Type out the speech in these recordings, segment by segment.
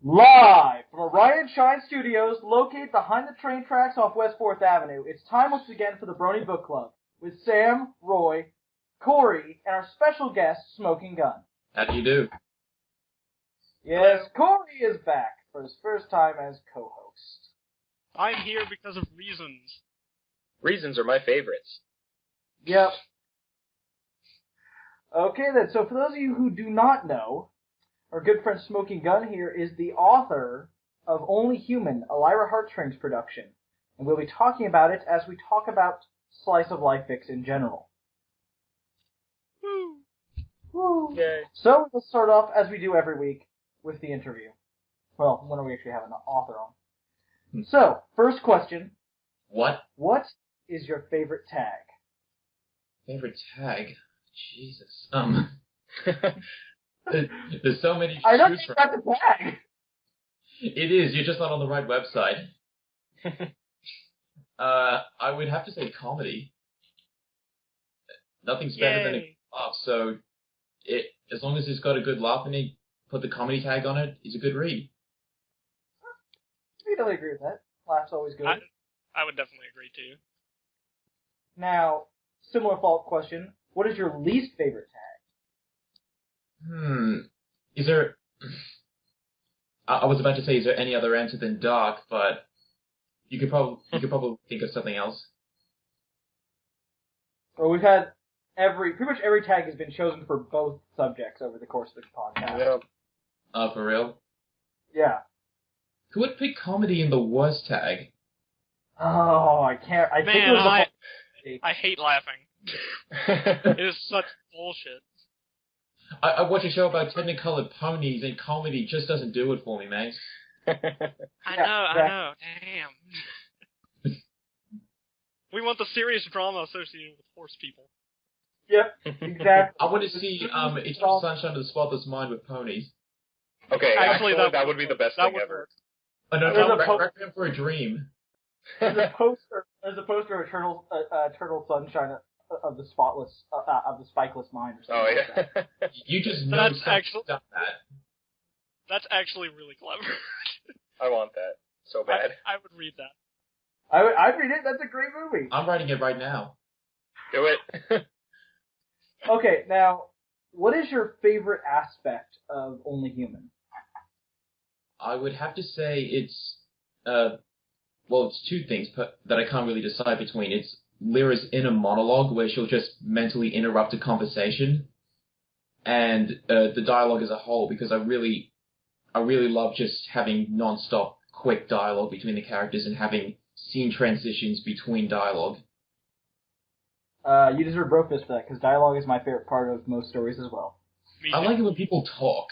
Live from Orion Shine Studios, located behind the train tracks off West 4th Avenue, it's time once again for the Brony Bookclub, with Sam, Roy, Corey, and our special guest, Smoking Gun. How do you do? Yes, Corey is back for his first time as co-host. I'm here because of reasons. Reasons are my favorites. Yep. Okay then, so for those of you who do not know, our good friend Smoking Gun here is the author of Only Human, a Lyra Heartstrings production, and we'll be talking about it as we talk about slice of life fics in general. Woo! Woo! Yay. So we'll start off, as we do every week, with the interview. Well, when we actually have an author on. So, first question. What? What is your favorite tag? Favorite tag? Jesus. There's so many to I don't choose think from. that's a tag! It is, you're just not on the right website. I would have to say comedy. Nothing's better than a laugh, so as long as it's got a good laugh in it, put the comedy tag on it, it's a good read. I totally agree with that. Laugh's always good. I would definitely agree too. Now, similar follow-up question. What is your least favorite tag? Is there... I was about to say, is there any other answer than dark, but you could probably think of something else. Well, we've had pretty much every tag has been chosen for both subjects over the course of this podcast. Yeah. For real? Yeah. Who would pick comedy in the worst tag? Oh, I can't. I think it Man, was I hate laughing. It is such bullshit. I watch a show about technicolored ponies, and comedy just doesn't do it for me, mate. I know. Damn. We want the serious drama associated with horse people. Yep, exactly. I want to see Eternal Sunshine of the Spotless Mind with ponies. Okay, Actually, that would be the best thing ever. Oh no, There's no, a Requiem for a Dream. There's a poster of Eternal Sunshine of the Spotless of the Spikeless Mind or something. Oh like yeah. that. You just know That's someone's actually- done that. That's actually really clever. I want that so bad. I would read that. I'd read it. That's a great movie. I'm writing it right now. Do it. Okay, now, what is your favorite aspect of Only Human? I would have to say it's two things that I can't really decide between. It's Lyra's inner monologue, where she'll just mentally interrupt a conversation, and the dialogue as a whole, because I really love just having non-stop quick dialogue between the characters and having scene transitions between dialogue. You deserve brofist for that, because dialogue is my favorite part of most stories as well. I like it when people talk.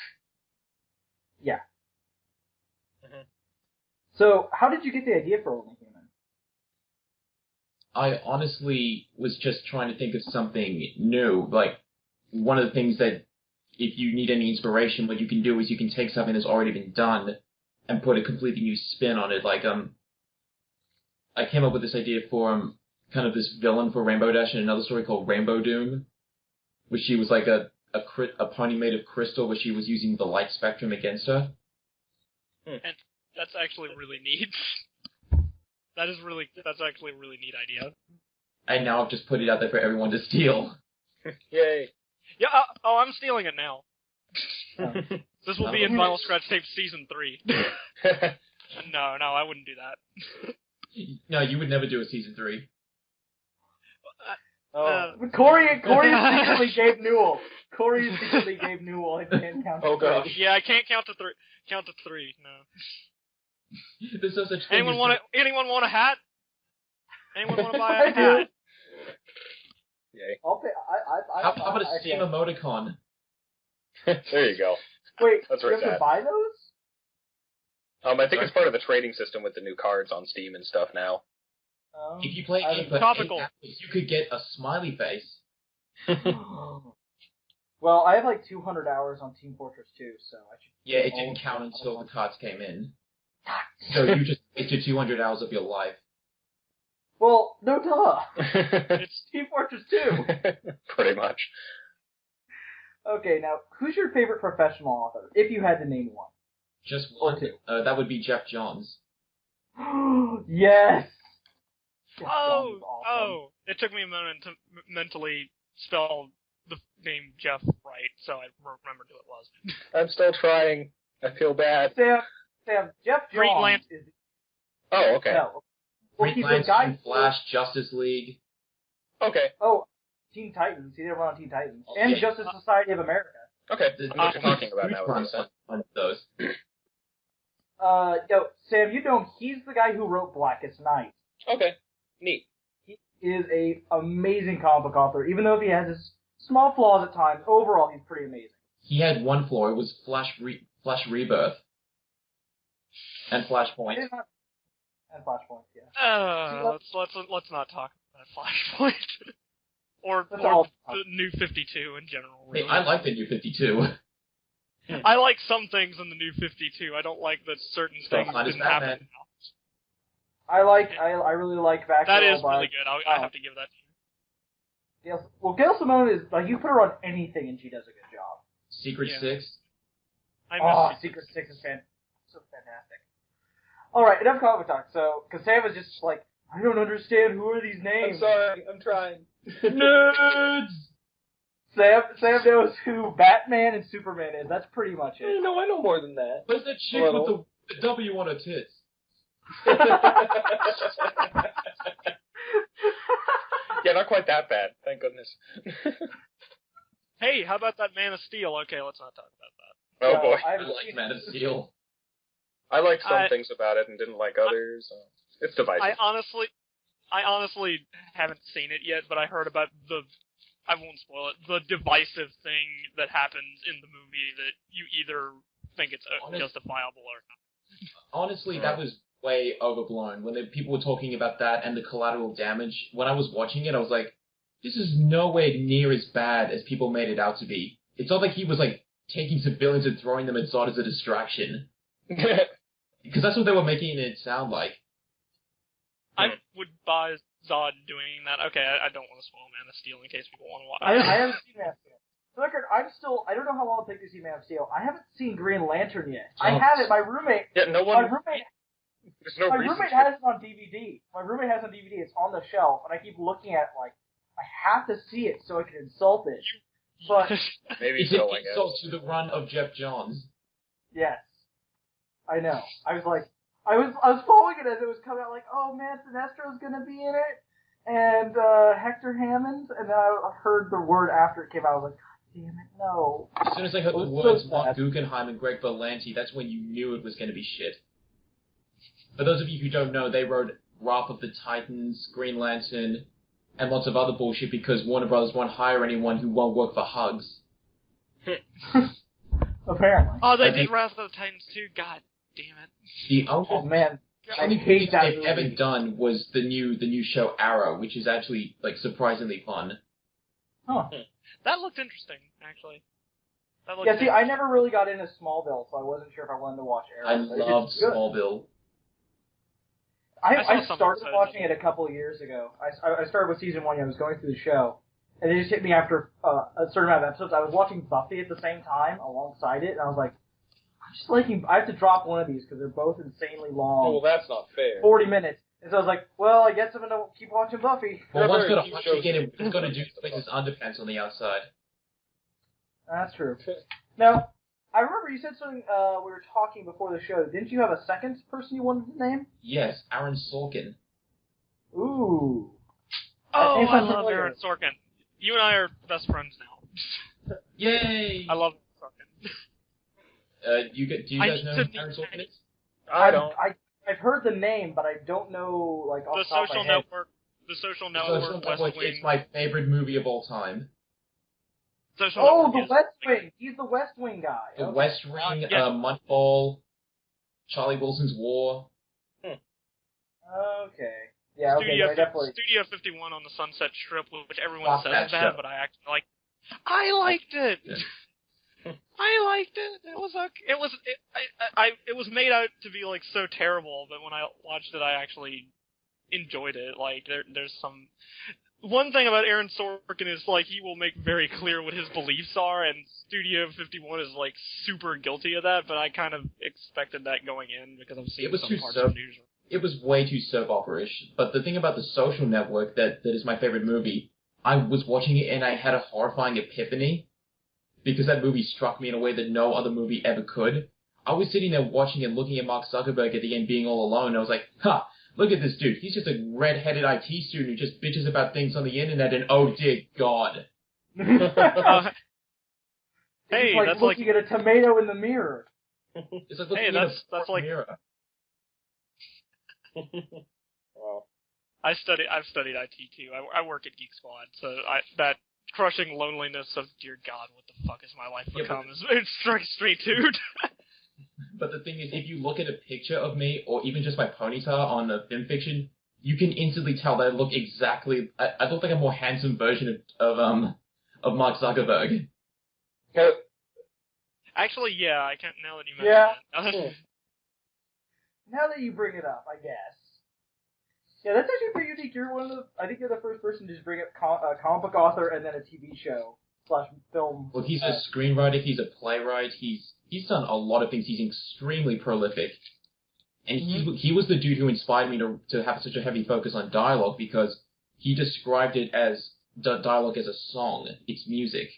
Yeah. Mm-hmm. So, how did you get the idea for Only Human? I honestly was just trying to think of something new. Like, one of the things that if you need any inspiration, what you can do is you can take something that's already been done and put a completely new spin on it. Like, I came up with this idea for kind of this villain for Rainbow Dash in another story called Rainbow Doom, which she was like a pony made of crystal, where she was using the light spectrum against her. And that's actually really neat. That's actually a really neat idea. And now I've just put it out there for everyone to steal. Yay. Yeah, I'm stealing it now. This will be in Vinyl Scratch Tape Season 3. No, I wouldn't do that. No, you would never do a season 3. Corey secretly gave Newell. Corey secretly gave Newell. I can't count to Oh three. gosh. Yeah, I can't count to three. Count to 3. No. There's no such thing. Anyone want a hat? Anyone want to buy I a do. hat? Yay. I'll pay. How about a Steam emoticon? There you go. Wait, That's you where have it's to at. buy those? I think it's part of the trading system with the new cards on Steam and stuff now. If you play a game for Topical. 8 hours, you could get a smiley face. Well, I have like 200 hours on Team Fortress 2, so I should... Yeah, it didn't count until the cards came in. So you just wasted 200 hours of your life. Well, no duh. It's Team Fortress 2. Pretty much. Okay, now, who's your favorite professional author, if you had to name one? Just Or one. two. That would be Jeff Johns. Yes! Jeff Johns is awesome. Oh! It took me a moment to mentally spell the name Jeff right, so I remembered who it was. I'm still trying. I feel bad. Sam, Jeff Green Johns Lantern. is... Oh, okay. No. Well, Green he's the Lantern, guy... Flash, Justice League. Okay. Oh, Teen Titans. He did run on Teen Titans. Oh, And yeah. Justice Society of America. Okay. I know what you're talking about now. One of those. Sam, you know he's the guy who wrote Blackest Night. Okay. Neat. He is a amazing comic book author, even though he has his small flaws at times. Overall, he's pretty amazing. He had one flaw. It was Flash Rebirth. And Flashpoint. And Flashpoint, yeah. Let's not talk about Flashpoint. or That's or all. the New 52 in general. Hey, Really. I like the New 52. I like some things in the New 52. I don't like that certain things Fine as didn't happen Batman. now. I really like Batgirl. That is but, really good. I have to give that to you. Gail Simone is, like, you put her on anything and she does a good job. Secret Yeah. Six. I miss Secret Six is so fantastic. Alright, enough comic talk. So, because Sam was just like, I don't understand, who are these names? I'm sorry. I'm trying. Nerds! Sam knows who Batman and Superman is. That's pretty much it. No, I know more than that. Where's that chick with the W on her tits? Yeah, not quite that bad. Thank goodness. Hey, how about that Man of Steel? Okay, let's not talk about that. Oh No, boy. I like Man of Steel. I liked some things about it and didn't like others. It's divisive. I honestly haven't seen it yet, but I heard about I won't spoil it, the divisive thing that happens in the movie that you either think it's justifiable or not. Honestly, that was way overblown. When people were talking about that and the collateral damage, when I was watching it, I was like, this is nowhere near as bad as people made it out to be. It's not like he was, like, taking civilians and throwing them at Zod as a distraction. Because that's what they were making it sound like. I would buy Zod doing that. Okay, I don't want to spoil Man of Steel in case people want to watch. I haven't seen Man of Steel. For the record, I don't know how long it'll take to see Man of Steel. I haven't seen Green Lantern yet. I have it. My roommate. Yeah, no one. There's no My reason roommate to. has it on DVD. It's on the shelf, and I keep looking at it like, I have to see it so I can insult it. But Maybe It's an so, I guess. insult to the run of Jeff Johns. yes, I know. I was like, I was following it as it was coming out. Like, oh man, Sinestro's gonna be in it, and Hector Hammond. And then I heard the word after it came out. I was like, God damn it, no. As soon as I heard the It was words so Mark sad. Guggenheim and Greg Berlanti, that's when you knew it was going to be shit. For those of you who don't know, they wrote Wrath of the Titans, Green Lantern, and lots of other bullshit because Warner Brothers won't hire anyone who won't work for Hugs. Apparently. Oh, they did Wrath of the Titans too. God damn it. The Oh only man, I only hate thing that they've movie. ever done was the new show Arrow, which is actually like surprisingly fun. Huh. That looked interesting, actually. That looked Yeah, see, I never really got into Smallville, so I wasn't sure if I wanted to watch Arrow. I but loved it's good. Smallville. I saw I some started episodes watching of it a couple of years ago. I started with season 1. I was going through the show, and it just hit me after a certain amount of episodes. I was watching Buffy at the same time alongside it, and I was like, I'm just liking. I have to drop one of these because they're both insanely long. Oh, well, that's not fair. 40 minutes. And so I was like, well, I guess I'm going to keep watching Buffy. Well, one's got a Few hunch shows- again, and one's got to do his underpants on the outside. That's true. Now, I remember you said something, we were talking before the show. Didn't you have a second person you wanted to name? Yes, Aaron Sorkin. Ooh. Oh, That I sounds love familiar. Aaron Sorkin. You and I are best friends now. Yay! I love Sorkin. Do you guys know to who Aaron Sorkin is? I don't. I've heard the name, but I don't know, like, off The the top of Social my head. Network. The Social Social Network. West Network Wing. is my favorite movie of all time. Social Oh, Network the is- West Wing. He's the West Wing guy. The Okay. West Wing, yes. Moneyball, Charlie Wilson's War. Okay. Yeah, okay, Studio, I definitely... Studio 51 on the Sunset Strip, which everyone Fuck says that is bad, show. but I actually like. I liked it. Yeah. I liked it. It was okay. It was made out to be like so terrible, but when I watched it, I actually enjoyed it. Like there's some one thing about Aaron Sorkin is, like, he will make very clear what his beliefs are, and Studio 51 is, like, super guilty of that, but I kind of expected that going in, because I've seen some parts of Newsroom. It was way too soap opera-ish. But the thing about The Social Network that is my favorite movie, I was watching it and I had a horrifying epiphany, because that movie struck me in a way that no other movie ever could. I was sitting there watching it, looking at Mark Zuckerberg at the end being all alone, and I was like, ha! Look at this dude. He's just a red-headed IT student who just bitches about things on the internet, and oh dear God. Hey, like that's looking at a tomato in the mirror. It's like looking at a mirror. Wow. I've studied IT too. I work at Geek Squad, so that crushing loneliness of, dear God, what the fuck has my life become? It's straight, dude. But the thing is, if you look at a picture of me, or even just my ponytail on a film fiction, you can instantly tell that I look exactly. I look like a more handsome version of Mark Zuckerberg. Actually, yeah, I can't now that you mention that. Now that you bring it up, I guess. Yeah, that's actually pretty unique. You're I think you're the first person to just bring up a comic book author and then a TV show / film. Well, he's a screenwriter. He's a playwright. He's done a lot of things. He's extremely prolific. And he was the dude who inspired me to have such a heavy focus on dialogue, because he described it as dialogue as a song. It's music.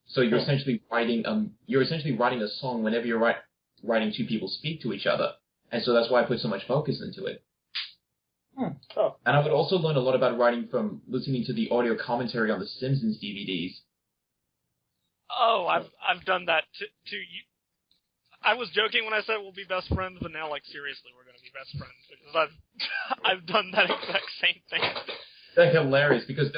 So you're essentially writing a song whenever you're writing two people speak to each other. And so that's why I put so much focus into it. Oh. And I would also learn a lot about writing from listening to the audio commentary on the Simpsons DVDs. Oh, I've done that too. I was joking when I said we'll be best friends, but now, like, seriously, we're going to be best friends, because I've done that exact same thing. They're hilarious, because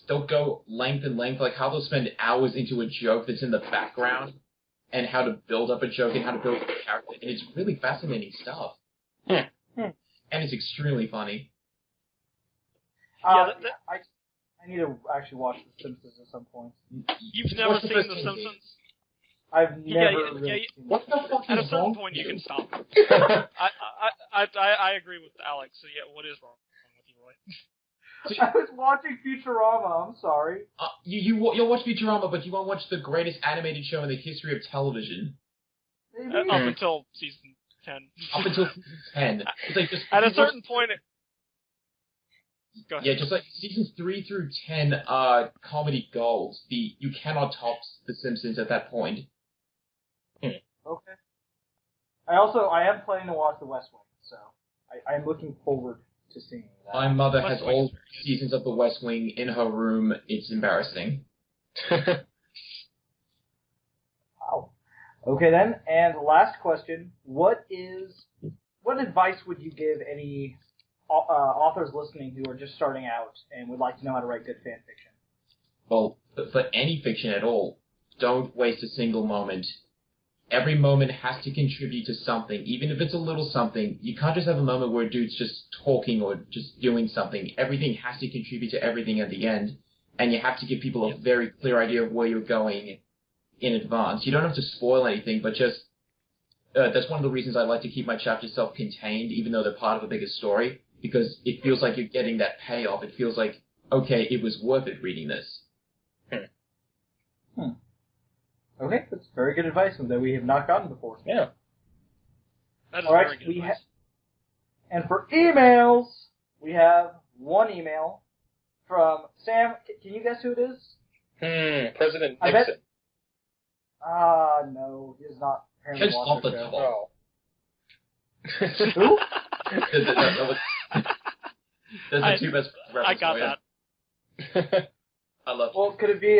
they'll go length and length, like how they'll spend hours into a joke that's in the background, and how to build up a joke and how to build a character, and it's really fascinating stuff. And it's extremely funny. Yeah, I need to actually watch The Simpsons at some point. You've never seen The Simpsons? I've never really seen What the fuck At a is certain wrong point, with you you? can stop. I agree with Alex. So yeah, what is wrong with you, Roy? I was watching Futurama. I'm sorry. You'll watch Futurama, but you won't watch the greatest animated show in the history of television. Up until season 10. Up until season 10. It's like just At a certain point... Go ahead. Yeah, just like seasons 3 through 10 are comedy gold. You cannot top The Simpsons at that point. Okay. I am planning to watch The West Wing, so I'm looking forward to seeing that. My mother West has Wing all seasons of The West Wing in her room. It's embarrassing. Wow. Okay then, and last question: what advice would you give any authors listening who are just starting out and would like to know how to write good fan fiction? Well, for any fiction at all, don't waste a single moment. Every moment has to contribute to something, even if it's a little something. You can't just have a moment where a dude's just talking or just doing something. Everything has to contribute to everything at the end, and you have to give people a very clear idea of where you're going in advance. You don't have to spoil anything, but just that's one of the reasons I like to keep my chapters self-contained, even though they're part of a bigger story, because it feels like you're getting that payoff. It feels like, okay, it was worth it reading this. Okay, that's very good advice that we have not gotten before. Yeah. That is All right, very good advice. And for emails, we have one email from Sam. Can you guess who it is? President I Nixon. No, he is not. apparently Just watched off our the show. top. Who? Those are two best references. I got that. I love Well, could it be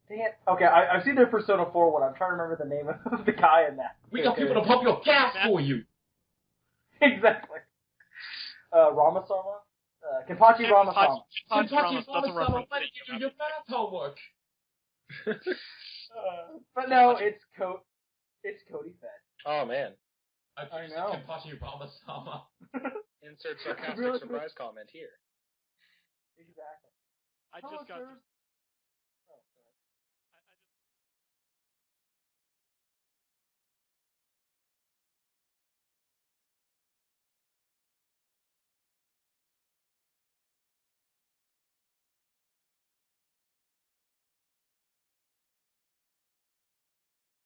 dang it. Okay, I've seen their Persona 4 one. I'm trying to remember the name of the guy in that. We got people to pump your gas for you. Exactly. Ramasama? Kenpachi Ramasama. Kenpachi Ramasama. That's a reference. Why did you do your math homework? But no, it's Cody Fett. Oh, man. I know. Kenpachi Ramasama. Insert sarcastic Really? surprise comment here. Exactly. I just got